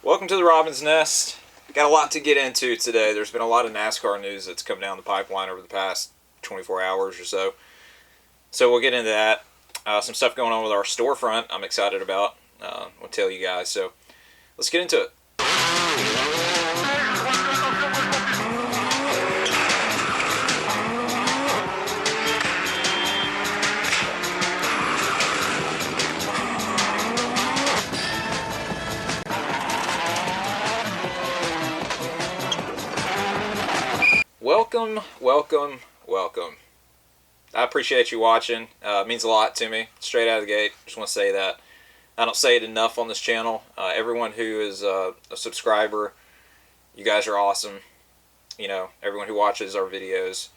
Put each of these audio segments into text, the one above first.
Welcome to the Robin's Nest. Got a lot to get into today. There's been a lot of NASCAR news that's come down the pipeline over the past 24 hours or so. So we'll get into that. Some stuff going on with our storefront I'm excited about. We'll tell you guys. So let's get into it. Welcome. I appreciate you watching. It means a lot to me. Straight out of the gate, just want to say that. I don't say it enough on this channel. Everyone who is a subscriber, you guys are awesome. You know, everyone who watches our videos,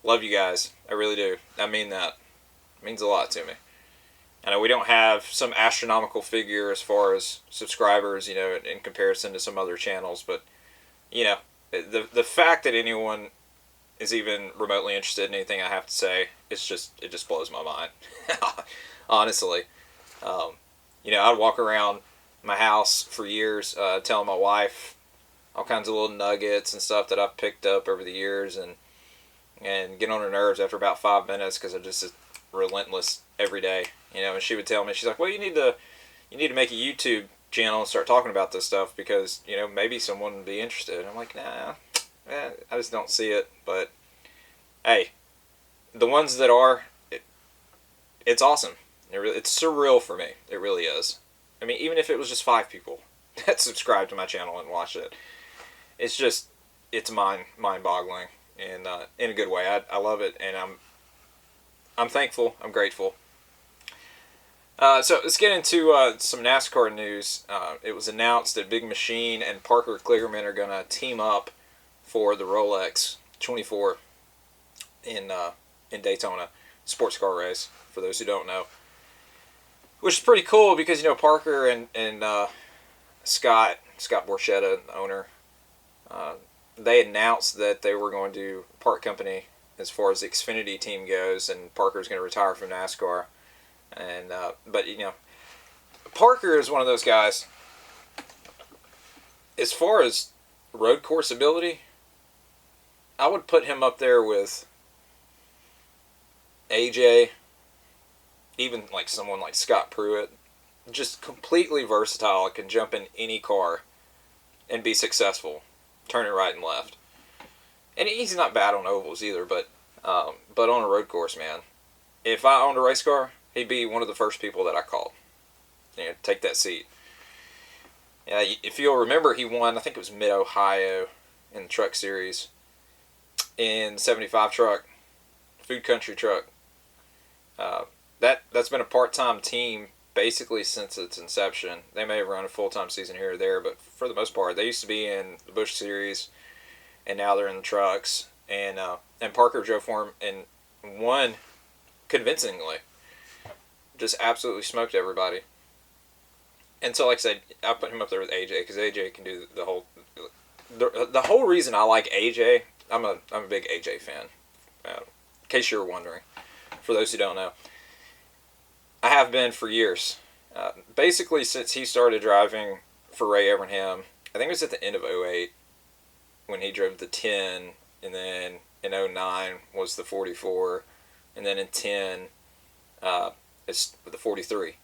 love you guys. I really do. I mean that. It means a lot to me. I know we don't have some astronomical figure as far as subscribers, you know, in comparison to some other channels, but, you know, the fact that anyone is even remotely interested in anything I have to say, it just blows my mind. Honestly. You know, I'd walk around my house for years telling my wife all kinds of little nuggets and stuff that I've picked up over the years and get on her nerves after about 5 minutes because I'm just relentless every day. You know, and she would tell me, she's like, well, you need to make a YouTube channel and start talking about this stuff because, you know, maybe someone would be interested. And I'm like, nah, I just don't see it. But hey, the ones that are, it's awesome. It's surreal for me. It really is. I mean, even if it was just 5 people that subscribed to my channel and watched it, it's mind-boggling and in a good way. I love it, and I'm thankful. I'm grateful. So let's get into some NASCAR news. It was announced that Big Machine and Parker Kligerman are going to team up for the Rolex 24 in Daytona sports car race, for those who don't know. Which is pretty cool because, you know, Parker and Scott Borchetta, the owner, they announced that they were going to part company as far as the Xfinity team goes, and Parker's going to retire from NASCAR. And but, you know, Parker is one of those guys, as far as road course ability, I would put him up there with AJ, even like someone like Scott Pruitt. Just completely versatile, can jump in any car and be successful, turning right and left. And he's not bad on ovals either, but on a road course, man, if I owned a race car, he'd be one of the first people that I called. You know, take that seat. Yeah, if you'll remember, he won, I think it was Mid-Ohio in the Truck Series in 75 truck, Food Country truck. That's been a part-time team basically since its inception. They may have run a full-time season here or there, but for the most part, they used to be in the Busch Series, and now they're in the trucks. And Parker drove for him and won convincingly. Just absolutely smoked everybody. And so, like I said, I put him up there with AJ because AJ can do the whole reason I like AJ. I'm a big AJ fan. In case you're wondering, for those who don't know, I have been for years. Basically, since he started driving for Ray Evernham, I think it was at the end of 2008 when he drove the 10, and then in 2009 was the 44, and then in 2010. It's the 43.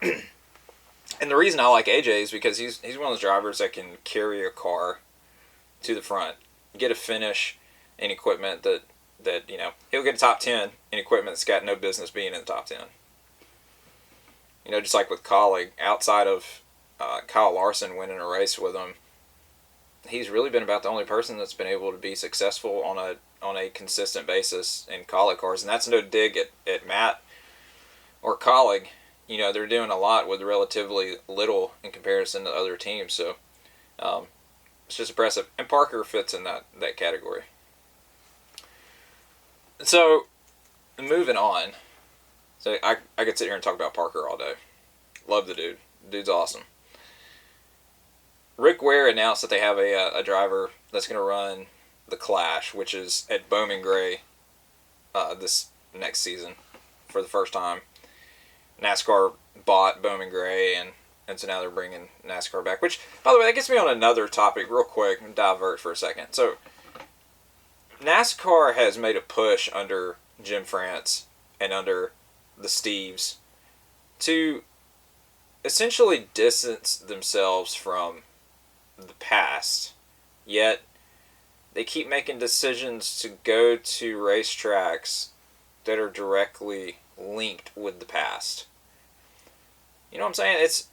And the reason I like AJ is because he's one of those drivers that can carry a car to the front, get a finish in equipment that you know, he'll get a top 10 in equipment that's got no business being in the top 10. You know, just like with Colleague, outside of Kyle Larson winning a race with him, he's really been about the only person that's been able to be successful on a consistent basis in Colleague cars, and that's no dig at Matt or Colleague. You know, they're doing a lot with relatively little in comparison to other teams, so it's just impressive. And Parker fits in that category. So, moving on. So, I could sit here and talk about Parker all day. Love the dude. The dude's awesome. Rick Ware announced that they have a driver that's going to run the Clash, which is at Bowman Gray this next season for the first time. NASCAR bought Bowman Gray, and And so now they're bringing NASCAR back. Which, by the way, that gets me on another topic real quick. And divert for a second. So, NASCAR has made a push under Jim France and under the Steves to essentially distance themselves from the past. Yet, they keep making decisions to go to racetracks that are directly linked with the past. You know what I'm saying? It's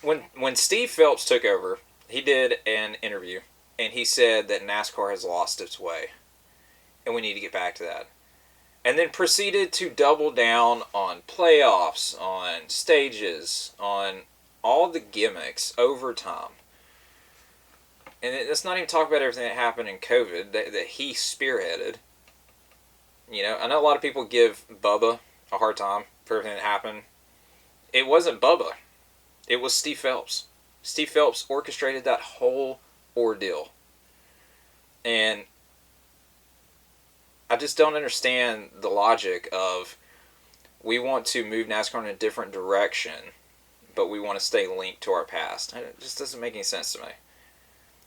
when Steve Phelps took over, he did an interview and he said that NASCAR has lost its way and we need to get back to that. And then proceeded to double down on playoffs, on stages, on all the gimmicks over time. And let's not even talk about everything that happened in COVID that he spearheaded. You know, I know a lot of people give Bubba a hard time for everything that happened. It wasn't Bubba. It was Steve Phelps. Steve Phelps orchestrated that whole ordeal. And I just don't understand the logic of we want to move NASCAR in a different direction, but we want to stay linked to our past. It just doesn't make any sense to me.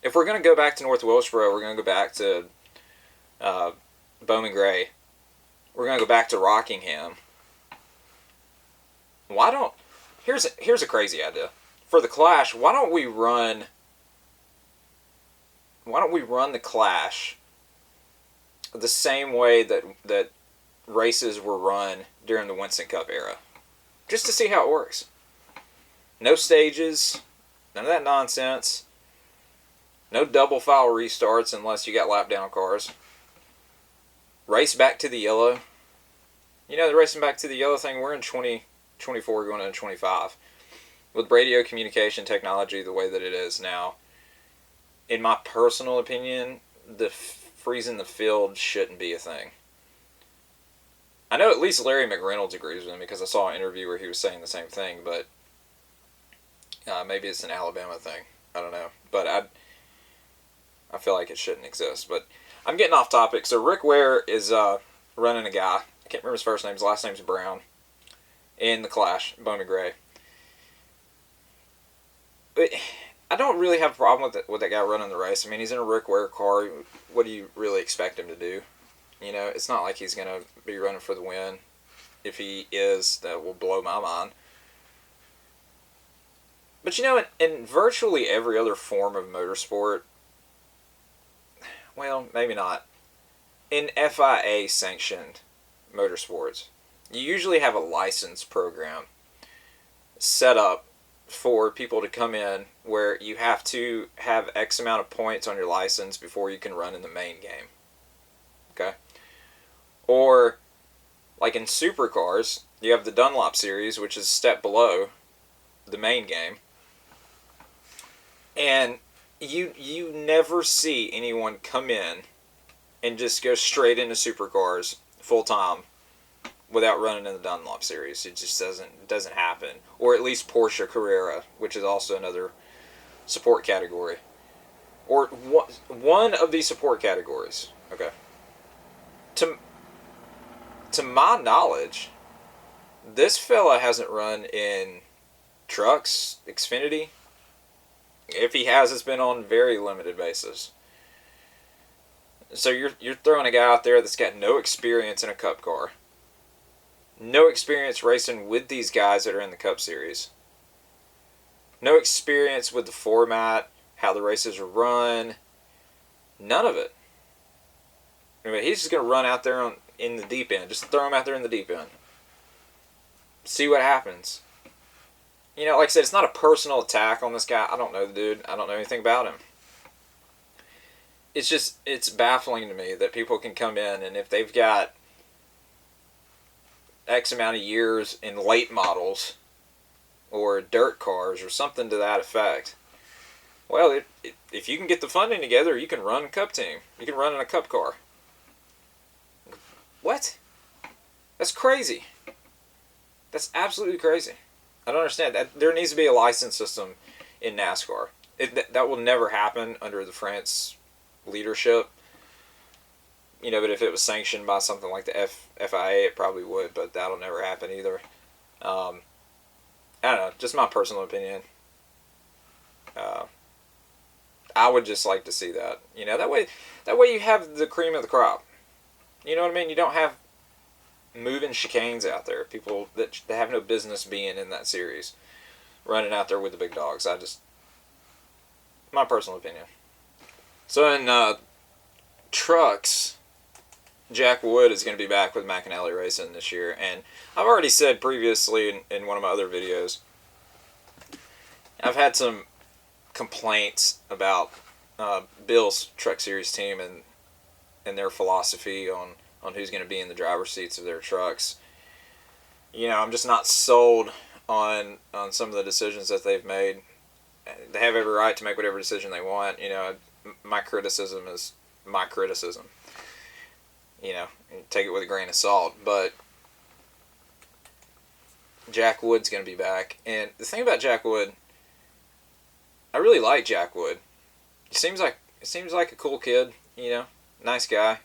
If we're going to go back to North Wilkesboro, we're going to go back to Bowman Gray. We're going to go back to Rockingham. Why don't... Here's a crazy idea. For the Clash, why don't we run the Clash the same way that races were run during the Winston Cup era? Just to see how it works. No stages, none of that nonsense. No double file restarts unless you got lap down cars. Race back to the yellow. You know, the racing back to the yellow thing, we're in 2024 going into 25. With radio communication technology the way that it is now, in my personal opinion, the freezing the field shouldn't be a thing. I know at least Larry McReynolds agrees with me because I saw an interview where he was saying the same thing, but maybe it's an Alabama thing. I don't know. But I feel like it shouldn't exist. But I'm getting off topic. So Rick Ware is running a guy. I can't remember his first name. His last name's Brown. In the Clash, Bowman Gray. But I don't really have a problem with that guy running the race. I mean, he's in a Rick Ware car. What do you really expect him to do? You know, it's not like he's going to be running for the win. If he is, that will blow my mind. But you know, in virtually every other form of motorsport, well, maybe not. In FIA-sanctioned motorsports, you usually have a license program set up for people to come in where you have to have X amount of points on your license before you can run in the main game. Okay? Or, like in supercars, you have the Dunlop series, which is a step below the main game. And you never see anyone come in and just go straight into supercars full time without running in the Dunlop series. It just doesn't happen. Or at least Porsche Carrera, which is also another support category. Or one of these support categories. Okay. To my knowledge, this fella hasn't run in trucks, Xfinity. If he has, it's been on very limited basis. So you're throwing a guy out there that's got no experience in a Cup car. No experience racing with these guys that are in the Cup Series. No experience with the format, how the races are run. None of it. I mean, he's just going to run out there in the deep end. Just throw him out there in the deep end. See what happens. You know, like I said, it's not a personal attack on this guy. I don't know the dude. I don't know anything about him. It's baffling to me that people can come in and if they've got X amount of years in late models or dirt cars or something to that effect, well, if you can get the funding together, you can run a Cup team. You can run in a Cup car. What? That's crazy. That's absolutely crazy. I don't understand. There needs to be a license system in NASCAR. That will never happen under the France leadership. You know, but if it was sanctioned by something like the FIA, it probably would, but that'll never happen either. I don't know, just my personal opinion. I would just like to see that. That way you have the cream of the crop. You know what I mean? You don't have moving chicanes out there. People that have no business being in that series, running out there with the big dogs. My personal opinion. So in trucks, Jack Wood is going to be back with McAnally Racing this year, and I've already said previously in one of my other videos, I've had some complaints about Bill's Truck Series team and their philosophy on who's going to be in the driver's seats of their trucks. I'm just not sold on some of the decisions that they've made. They have every right to make whatever decision they want. My criticism is my criticism. Take it with a grain of salt. But Jack Wood's going to be back. And the thing about Jack Wood, I really like Jack Wood. He seems like a cool kid, nice guy.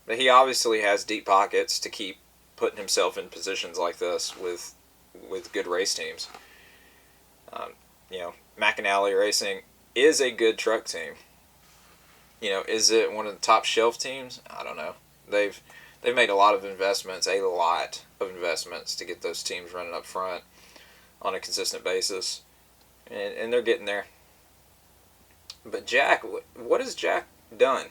But he obviously has deep pockets to keep putting himself in positions like this with good race teams. McAnally Racing is a good truck team. Is it one of the top shelf teams? I don't know. They've made a lot of investments to get those teams running up front on a consistent basis, and they're getting there. But Jack, what has Jack done?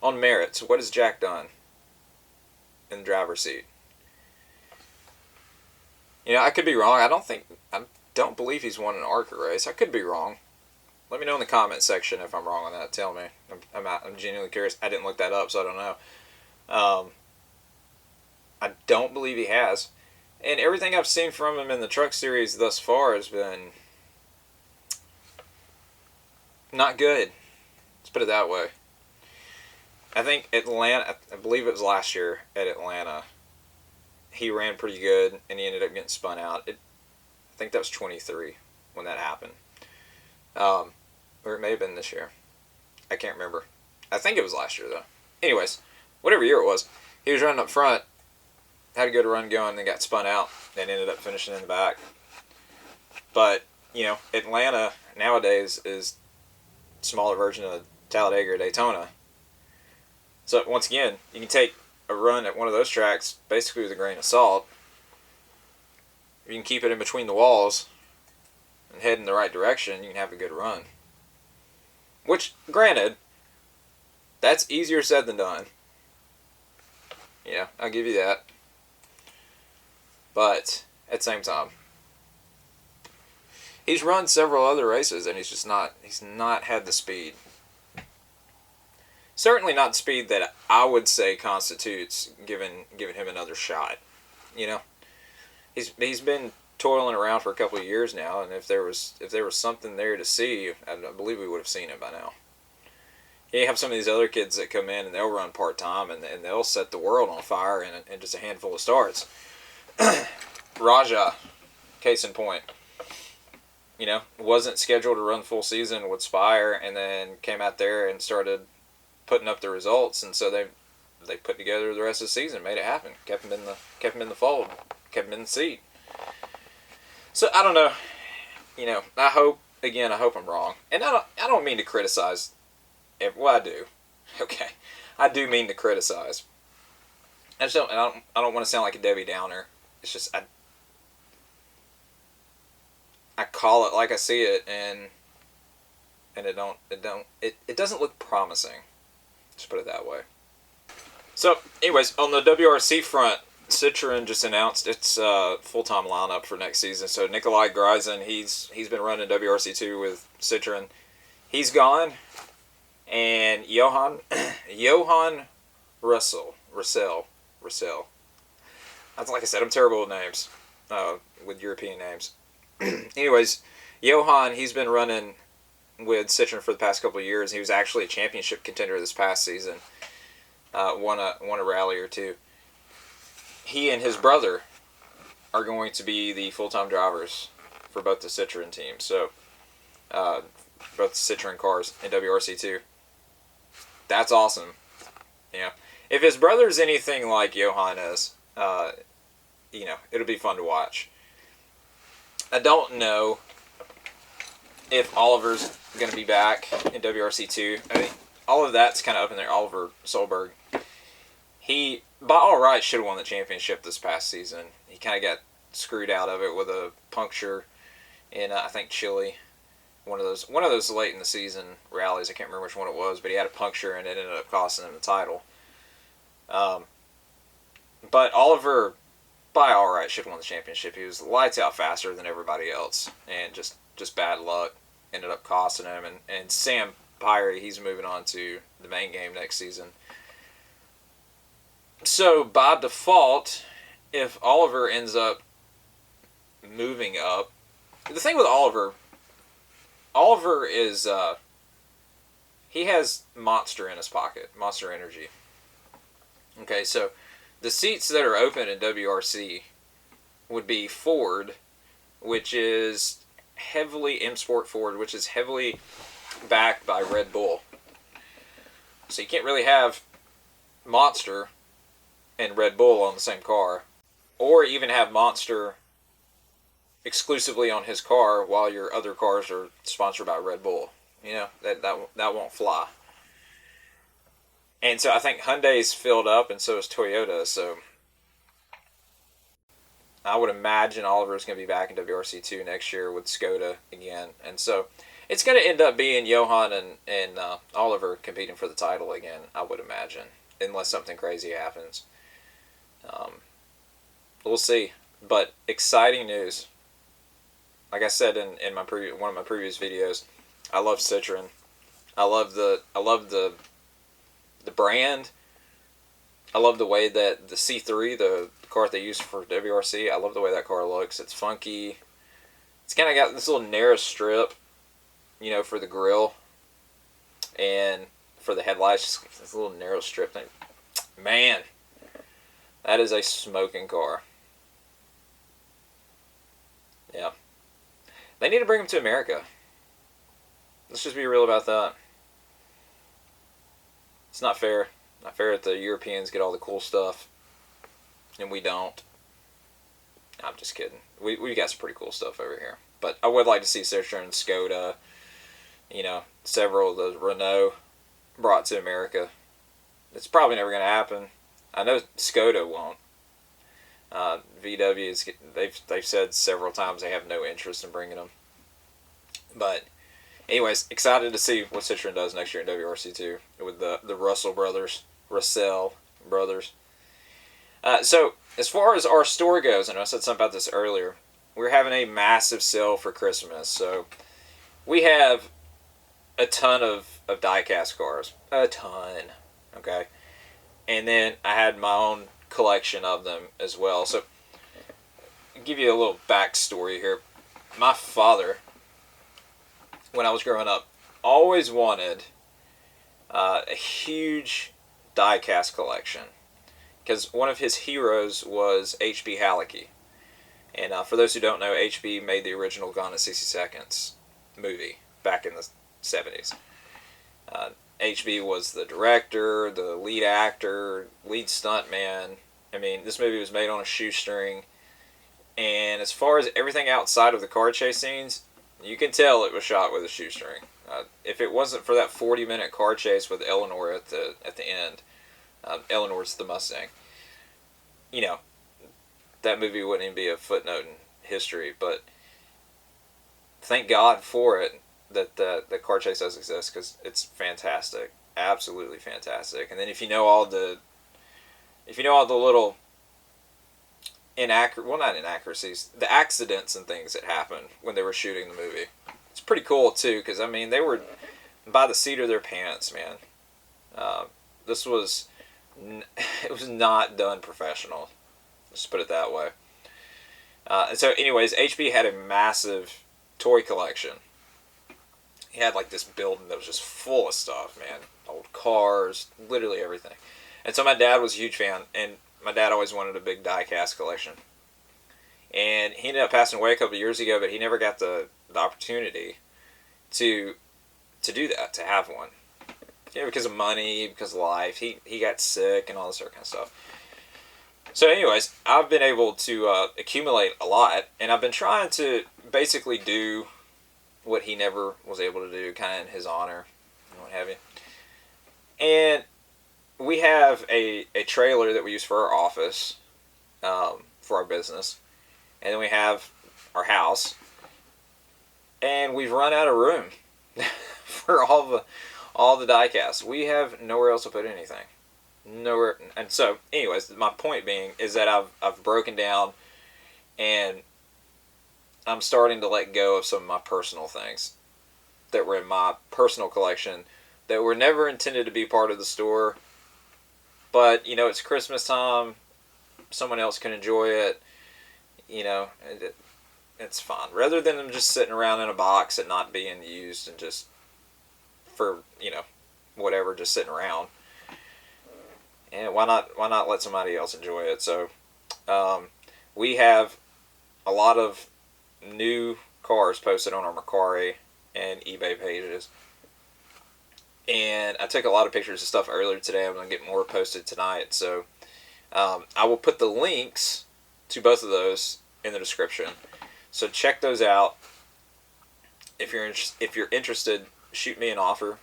On merits, what has Jack done in the driver's seat? I could be wrong. I don't believe he's won an ARCA race. I could be wrong. Let me know in the comment section if I'm wrong on that. Tell me. I'm genuinely curious. I didn't look that up, so I don't know. I don't believe he has. And everything I've seen from him in the truck series thus far has been not good. Let's put it that way. I think Atlanta, I believe it was last year at Atlanta, he ran pretty good, and he ended up getting spun out. I think that was 23 when that happened. Or it may have been this year. I can't remember. I think it was last year, though. Anyways, whatever year it was, he was running up front, had a good run going, and got spun out, and ended up finishing in the back. But, Atlanta nowadays is a smaller version of Talladega or Daytona. So, once again, you can take a run at one of those tracks basically with a grain of salt. If you can keep it in between the walls and head in the right direction, you can have a good run. Which, granted, that's easier said than done. I'll give you that. But, at the same time, he's run several other races and he's not had the speed. Certainly not the speed that I would say constitutes giving him another shot. He's been toiling around for a couple of years now, and if there was something there to see, I believe we would have seen it by now. You have some of these other kids that come in and they'll run part-time and they'll set the world on fire in just a handful of starts. Raja, case in point, wasn't scheduled to run full season with Spire, and then came out there and started putting up the results, and so they put together the rest of the season, made it happen, kept him in the fold, kept him in the seat. So I don't know, I hope I'm wrong, and I don't mean to criticize. Well, I do. Okay, I do mean to criticize. I don't want to sound like a Debbie Downer. It's just I call it like I see it, and it doesn't look promising. Just put it that way. So, anyways, on the WRC front, Citroen just announced its full-time lineup for next season. So Nikolai Greisen, he's been running WRC2 with Citroen. He's gone, and Johan Russell. That's, like I said, I'm terrible with names, with European names. Anyways, Johan, he's been running with Citroen for the past couple of years. He was actually a championship contender this past season. Won a rally or two. He and his brother are going to be the full-time drivers for both the Citroen teams. So, both Citroen cars in WRC2. That's awesome. If his brother's anything like Johan is, it'll be fun to watch. I don't know if Oliver's going to be back in WRC2. I mean, all of that's kind of up in there. Oliver Solberg, he, by all rights, should have won the championship this past season. He kind of got screwed out of it with a puncture in, I think, Chile. One of those late in the season rallies. I can't remember which one it was, but he had a puncture and it ended up costing him the title. But Oliver, by all rights, should have won the championship. He was lights out faster than everybody else, and just bad luck ended up costing him. And Sam Pyrie, he's moving on to the main game next season. So by default, if Oliver ends up moving up, the thing with Oliver is he has Monster in his pocket, Monster Energy. Okay, so the seats that are open in WRC would be Ford, which is heavily M Sport Ford, which is heavily backed by Red Bull. So you can't really have Monster and Red Bull on the same car, or even have Monster exclusively on his car while your other cars are sponsored by Red Bull. That won't fly. And so I think Hyundai's filled up, and so is Toyota. So I would imagine Oliver's going to be back in WRC2 next year with Skoda again. And so it's going to end up being Johan and Oliver competing for the title again, I would imagine, unless something crazy happens. We'll see. But exciting news. Like I said in one of my previous videos, I love Citroen. I love the brand. I love the way that the C3, the car they use for WRC, I love the way that car looks. It's funky. It's kind of got this little narrow strip, for the grille and for the headlights. Just this little narrow strip thing. Man, that is a smoking car. Yeah. They need to bring them to America. Let's just be real about that. It's not fair. Not fair that the Europeans get all the cool stuff and we don't. I'm just kidding. We got some pretty cool stuff over here. But I would like to see Citroen, Skoda, several of the Renault brought to America. It's probably never going to happen. I know Skoda won't. VW, they've said several times they have no interest in bringing them. But anyways, excited to see what Citroen does next year in WRC2 with the Russell brothers. So as far as our store goes, I know I said something about this earlier, we're having a massive sale for Christmas. So we have a ton of die-cast cars. A ton. Okay. And then I had my own collection of them as well. So I'll give you a little backstory here. My father, when I was growing up, always wanted a huge die-cast collection, because one of his heroes was H.B. Halicki. And for those who don't know, H.B. made the original Gone in 60 Seconds movie back in the 70s. H.B. was the director, the lead actor, lead stuntman. I mean, this movie was made on a shoestring. And as far as everything outside of the car chase scenes, you can tell it was shot with a shoestring. If it wasn't for that 40-minute car chase with Eleanor at the end, Eleanor's the Mustang, that movie wouldn't even be a footnote in history. But thank God for it that the car chase does exist, because it's fantastic, absolutely fantastic. And then if you know all the little not inaccuracies, the accidents and things that happened when they were shooting the movie, it's pretty cool too, because I mean, they were by the seat of their pants, man. It was not done professional, let's put it that way. And so anyways, HB had a massive toy collection. He had like this building that was just full of stuff, man. Old cars, literally everything. And so my dad was a huge fan, and my dad always wanted a big die-cast collection. And he ended up passing away a couple of years ago, but he never got the opportunity to do that, to have one. Because of money, because of life. He got sick and all this other kind of stuff. So anyways, I've been able to accumulate a lot, and I've been trying to basically do what he never was able to do, kind of in his honor, and what have you. And we have a trailer that we use for our office, for our business, and then we have our house, and we've run out of room for all the diecast. We have nowhere else to put anything. Nowhere. And so anyways, my point being is that I've broken down, and I'm starting to let go of some of my personal things that were in my personal collection that were never intended to be part of the store. But you know, it's Christmas time, someone else can enjoy it, you know, and it's fun, rather than them just sitting around in a box and not being used, and just for, you know, whatever, just sitting around. And why not let somebody else enjoy it? So we have a lot of new cars posted on our Mercari and eBay pages, and I took a lot of pictures of stuff earlier today. I'm going to get more posted tonight, so I will put the links to both of those in the description, so check those out. If you're interested, shoot me an offer.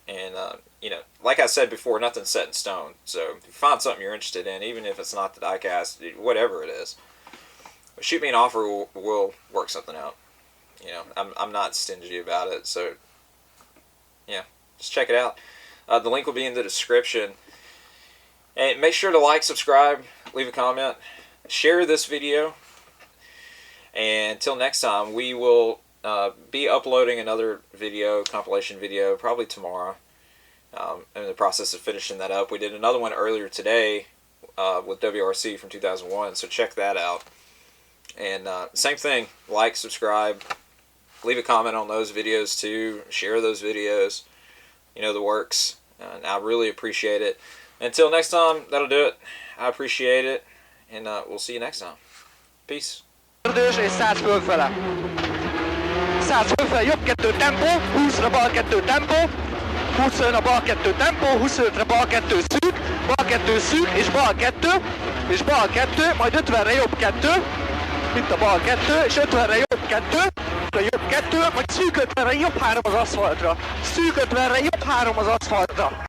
And you know, like I said before, nothing's set in stone. So if you find something you're interested in, even if it's not the diecast, whatever it is, shoot me an offer. We'll work something out. You know, I'm not stingy about it. So yeah, just check it out. The link will be in the description. And make sure to like, subscribe, leave a comment, share this video. And until next time, we will be uploading another video, compilation video, probably tomorrow. I'm in the process of finishing that up. We did another one earlier today with WRC from 2001, so check that out. And same thing, like, subscribe, leave a comment on those videos too, share those videos, you know, the works. And I really appreciate it. Until next time, that'll do it. I appreciate it, and we'll see you next time. Peace. 100 fölfele, jobb 2 tempó, 20-ra bal 2 tempó, 25-ra bal 2 tempó, 25-re bal 2 szűk, bal 2 szűk, és bal 2, és bal 2, majd 50-re jobb 2, itt a bal 2, és 50-re jobb 2, jobb 2, majd szűk 50-re jobb 3 az aszfaltra, szűk 50-re jobb 3 az aszfaltra.